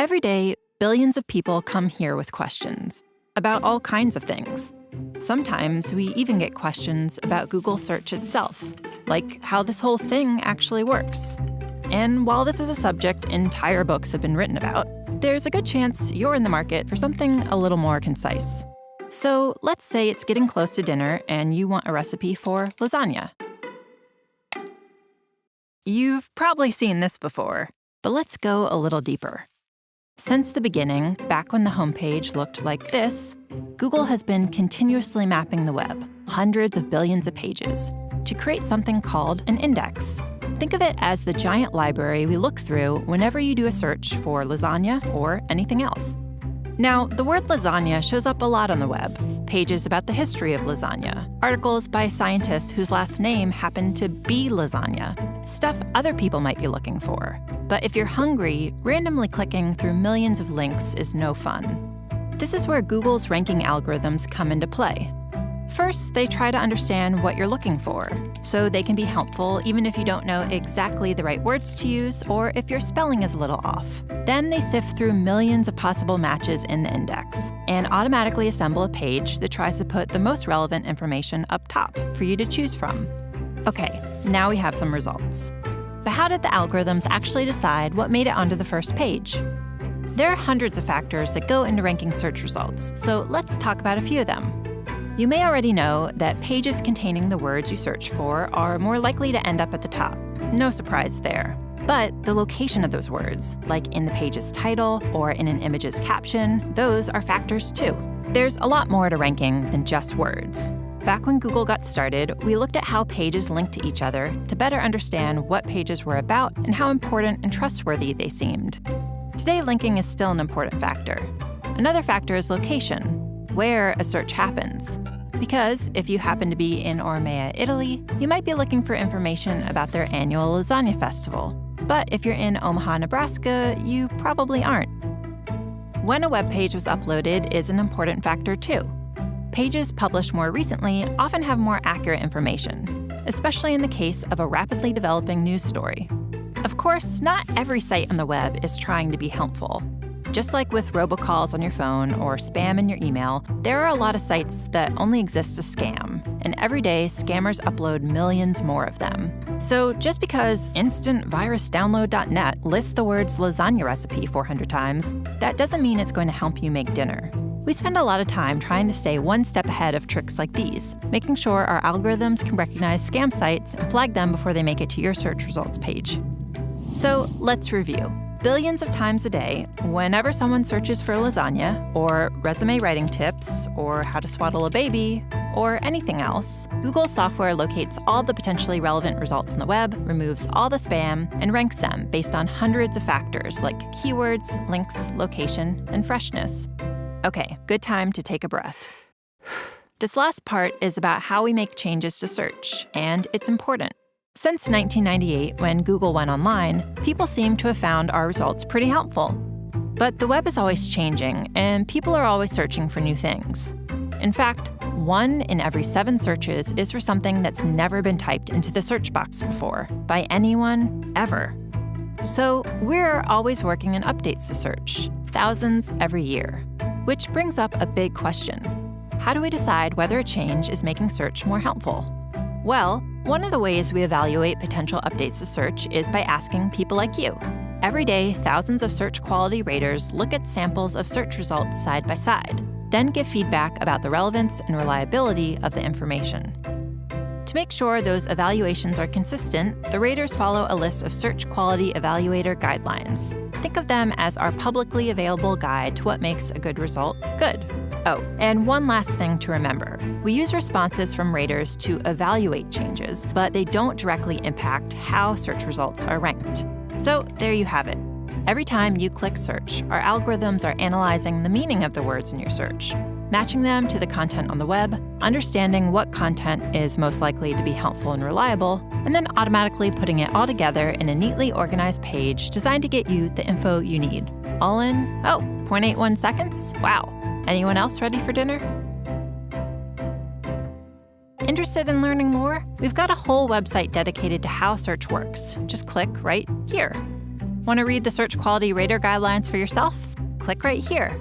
Every day, billions of people come here with questions about all kinds of things. Sometimes we even get questions about Google search itself, like how this whole thing actually works. And while this is a subject entire books have been written about, there's a good chance you're in the market for something a little more concise. So let's say it's getting close to dinner and you want a recipe for lasagna. You've probably seen this before, but let's go a little deeper. Since the beginning, back when the homepage looked like this, Google has been continuously mapping the web, hundreds of billions of pages, to create something called an index. Think of it as the giant library we look through whenever you do a search for lasagna or anything else. Now, the word lasagna shows up a lot on the web. Pages about the history of lasagna, articles by scientists whose last name happened to be lasagna, stuff other people might be looking for. But if you're hungry, randomly clicking through millions of links is no fun. This is where Google's ranking algorithms come into play. First, they try to understand what you're looking for, so they can be helpful even if you don't know exactly the right words to use or if your spelling is a little off. Then they sift through millions of possible matches in the index and automatically assemble a page that tries to put the most relevant information up top for you to choose from. Okay, now we have some results. But how did the algorithms actually decide what made it onto the first page? There are hundreds of factors that go into ranking search results, so let's talk about a few of them. You may already know that pages containing the words you search for are more likely to end up at the top. No surprise there. But the location of those words, like in the page's title or in an image's caption, those are factors too. There's a lot more to ranking than just words. Back when Google got started, we looked at how pages link to each other to better understand what pages were about and how important and trustworthy they seemed. Today, linking is still an important factor. Another factor is location, where a search happens. Because if you happen to be in Ormea, Italy, you might be looking for information about their annual lasagna festival. But if you're in Omaha, Nebraska, you probably aren't. When a web page was uploaded is an important factor too. Pages published more recently often have more accurate information, especially in the case of a rapidly developing news story. Of course, not every site on the web is trying to be helpful. Just like with robocalls on your phone or spam in your email, there are a lot of sites that only exist to scam, and every day scammers upload millions more of them. So just because instantvirusdownload.net lists the words lasagna recipe 400 times, that doesn't mean it's going to help you make dinner. We spend a lot of time trying to stay one step ahead of tricks like these, making sure our algorithms can recognize scam sites and flag them before they make it to your search results page. So let's review. Billions of times a day, whenever someone searches for lasagna, or resume writing tips, or how to swaddle a baby, or anything else, Google's software locates all the potentially relevant results on the web, removes all the spam, and ranks them based on hundreds of factors like keywords, links, location, and freshness. Okay, good time to take a breath. This last part is about how we make changes to search, and it's important. Since 1998, when Google went online, people seem to have found our results pretty helpful. But the web is always changing, and people are always searching for new things. In fact, 1 in every 7 searches is for something that's never been typed into the search box before, by anyone, ever. So we're always working on updates to search, thousands every year. Which brings up a big question. How do we decide whether a change is making search more helpful? Well, one of the ways we evaluate potential updates to search is by asking people like you. Every day, thousands of search quality raters look at samples of search results side by side, then give feedback about the relevance and reliability of the information. To make sure those evaluations are consistent, the raters follow a list of search quality evaluator guidelines. Think of them as our publicly available guide to what makes a good result good. Oh, and one last thing to remember. We use responses from raters to evaluate changes, but they don't directly impact how search results are ranked. So there you have it. Every time you click search, our algorithms are analyzing the meaning of the words in your search, matching them to the content on the web, understanding what content is most likely to be helpful and reliable, and then automatically putting it all together in a neatly organized page designed to get you the info you need. All in, 0.81 seconds? Wow. Anyone else ready for dinner? Interested in learning more? We've got a whole website dedicated to how search works. Just click right here. Want to read the search quality rater guidelines for yourself? Click right here.